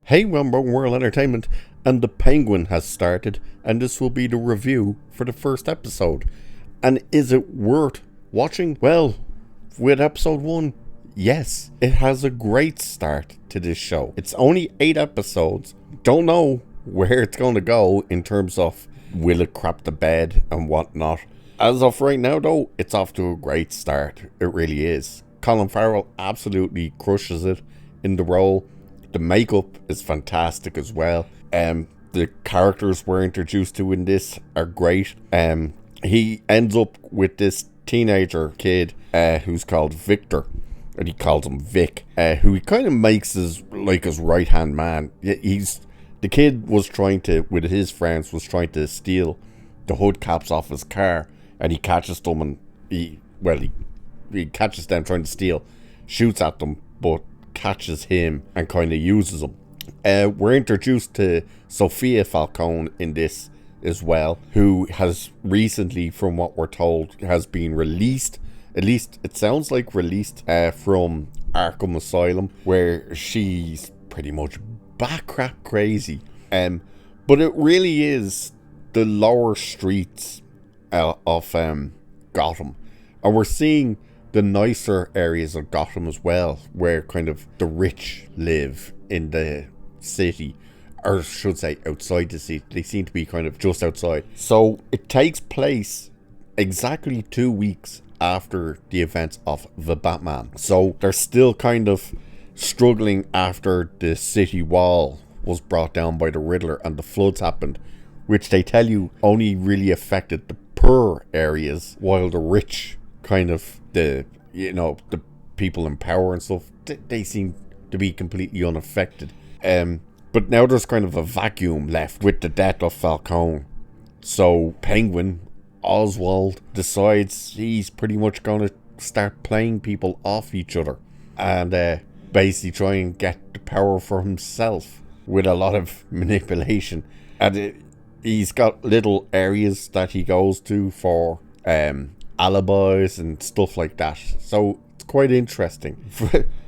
Hey, Wellbone World Entertainment, and the Penguin has started, and this will be the review for the first episode. And is it worth watching? Well, with episode 1, yes, it has a great start to this show. It's only 8 episodes. Don't know where it's going to go in terms of will it crap the bed and whatnot. As of right now, though, it's off to a great start. It really is. Colin Farrell absolutely crushes it in the role. The makeup is fantastic as well. The characters we're introduced to in this are great. He ends up with this teenager kid who's called Victor, and he calls him Vic, who he kind of makes his right hand man. The kid was trying to, with his friends, was trying to steal the hood caps off his car, and he catches them, and he catches them trying to steal, shoots at them, but catches him and kind of uses him. We're introduced to Sophia Falcone in this as well, who has recently, from what we're told, has been released. At least it sounds like released from Arkham Asylum, where she's pretty much crap crazy. But it really is the lower streets of Gotham, and we're seeing the nicer areas of Gotham as well, where kind of the rich live in the city, or should say outside the city. They seem to be kind of just outside. So it takes place exactly 2 weeks after the events of The Batman. So they're still kind of struggling after the city wall was brought down by the Riddler and the floods happened, which they tell you only really affected the poor areas, while the rich kind of the people in power and stuff, they seem to be completely unaffected. But now there's kind of a vacuum left with the death of Falcone. So Penguin, Oswald, decides he's pretty much going to start playing people off each other and basically try and get the power for himself with a lot of manipulation. And he's got little areas that he goes to for alibis and stuff like that, so it's quite interesting.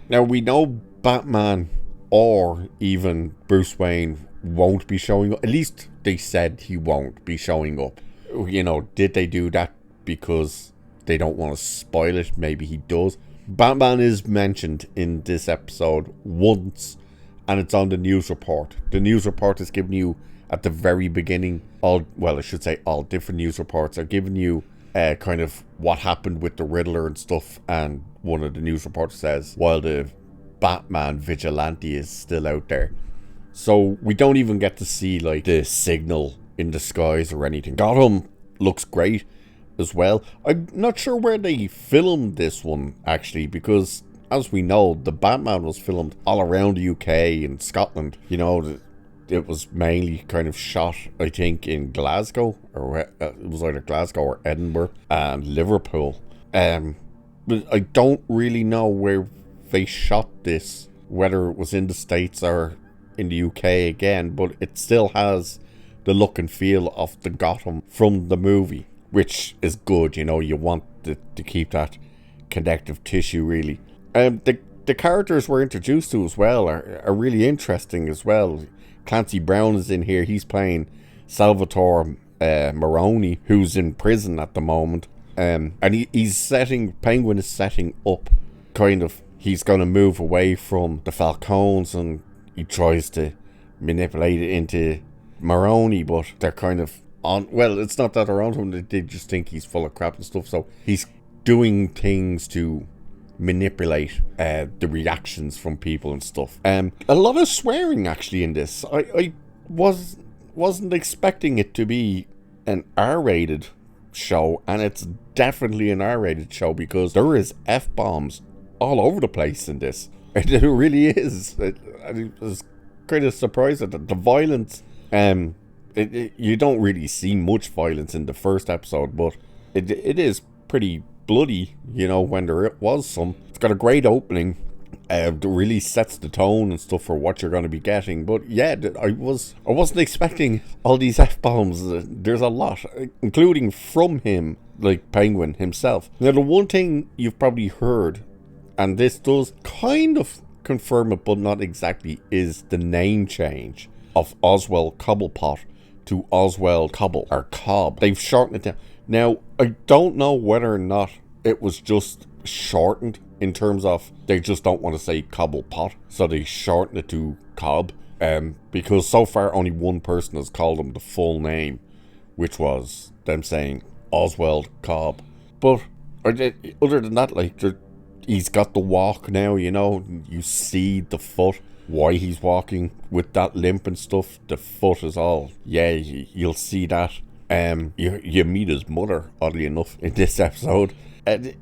Now we know Batman or even Bruce Wayne won't be showing up. At least they said he won't be showing up. Did they do that because they don't want to spoil it? Maybe he does. Batman is mentioned in this episode once, and it's on the news report. The news report is giving you at the very beginning, all different news reports are giving you kind of what happened with the Riddler and stuff, and one of the news reporters says, while the Batman vigilante is still out there. So we don't even get to see like the signal in the skies or anything. Gotham looks great as well. I'm not sure where they filmed this one actually, because as we know, the Batman was filmed all around the UK and Scotland. It was mainly kind of shot, I think, in Glasgow, or it was either Glasgow or Edinburgh and Liverpool. But I don't really know where they shot this, whether it was in the States or in the UK again, but it still has the look and feel of the Gotham from the movie, which is good. You want to keep that connective tissue, really. The characters we're introduced to as well are really interesting as well. Clancy Brown is in here. He's playing Salvatore Maroni, who's in prison at the moment. And Penguin is setting up kind of, he's going to move away from the Falcones, and he tries to manipulate it into Maroni, but they're kind of it's not that they're on him, they just think he's full of crap and stuff. So he's doing things to manipulate the reactions from people and stuff. A lot of swearing actually in this. I wasn't expecting it to be an R-rated show, and it's definitely an R-rated show because there is F-bombs all over the place in this. It really is. I was kind of surprised at the violence. You don't really see much violence in the first episode, but it is pretty bloody, when there was some. It's got a great opening that really sets the tone and stuff for what you're going to be getting. But yeah, I wasn't expecting all these F-bombs. There's a lot, including from him, like Penguin himself. Now, the one thing you've probably heard, and this does kind of confirm it, but not exactly, is the name change of Oswald Cobblepot to Oswald Cobble, or Cobb. They've shortened it down. Now, I don't know whether or not it was just shortened in terms of they just don't want to say Cobblepot, so they shortened it to Cobb. Because so far only one person has called him the full name, which was them saying Oswald Cobb. But other than that, like, he's got the walk now, you know. You see the foot, why he's walking with that limp and stuff. The foot is all, yeah, you'll see that. You meet his mother, oddly enough, in this episode.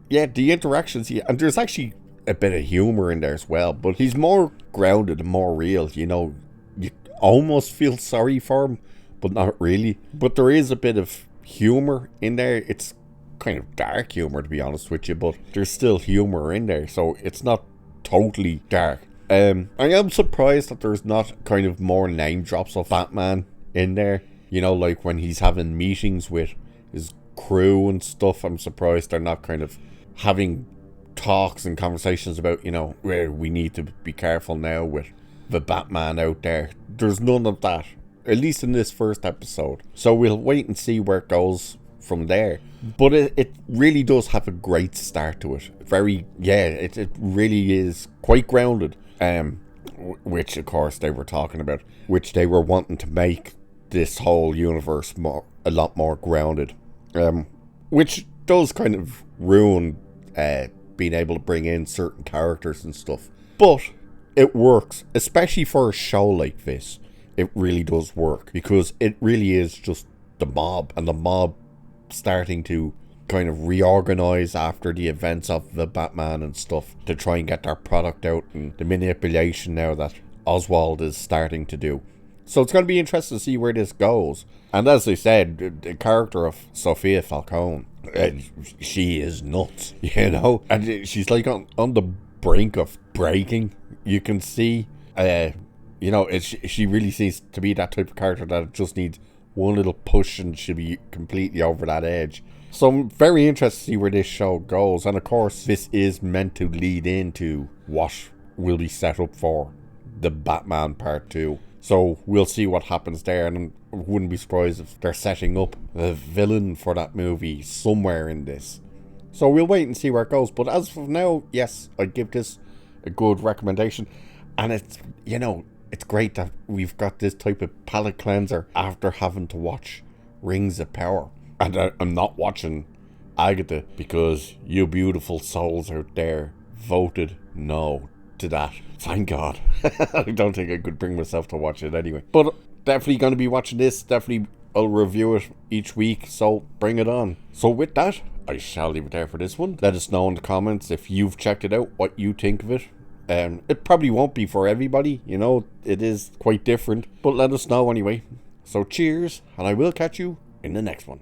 Yeah, the interactions, and there's actually a bit of humor in there as well, but he's more grounded and more real, you know. You almost feel sorry for him, but not really. But there is a bit of humor in there. It's kind of dark humor, to be honest with you, but there's still humor in there, so it's not totally dark. I am surprised that there's not kind of more name drops of Batman in there, you know, like when he's having meetings with his crew and stuff. I'm surprised they're not kind of having talks and conversations about, you know, where we need to be careful now with the Batman out there. There's none of that, at least in this first episode, so we'll wait and see where it goes from there. But it really does have a great start to it. It really is quite grounded, which of course they were talking about, which they were wanting to make this whole universe a lot more grounded, which does kind of ruin being able to bring in certain characters and stuff. But it works, especially for a show like this. It really does work, because it really is just the mob, and the mob starting to kind of reorganize after the events of the Batman and stuff to try and get their product out, and the manipulation now that Oswald is starting to do. So it's going to be interesting to see where this goes. And as I said, the character of Sophia Falcone, she is nuts, you know, and she's like on the brink of breaking. You can see, you know, she really seems to be that type of character that just needs one little push and she'll be completely over that edge. So I'm very interested to see where this show goes. And of course, this is meant to lead into what will be set up for the Batman Part 2. So we'll see what happens there, and I wouldn't be surprised if they're setting up the villain for that movie somewhere in this. So we'll wait and see where it goes. But as of now, yes, I give this a good recommendation. And it's, you know, it's great that we've got this type of palate cleanser after having to watch Rings of Power. And I'm not watching Agatha because you beautiful souls out there voted no to that. Thank God. I don't think I could bring myself to watch it anyway. But definitely going to be watching this. Definitely I'll review it each week, so bring it on. So with that, I shall leave it there for this one. Let us know in the comments if you've checked it out, what you think of it. It probably won't be for everybody, you know, it is quite different, but let us know anyway. So cheers, and I will catch you in the next one.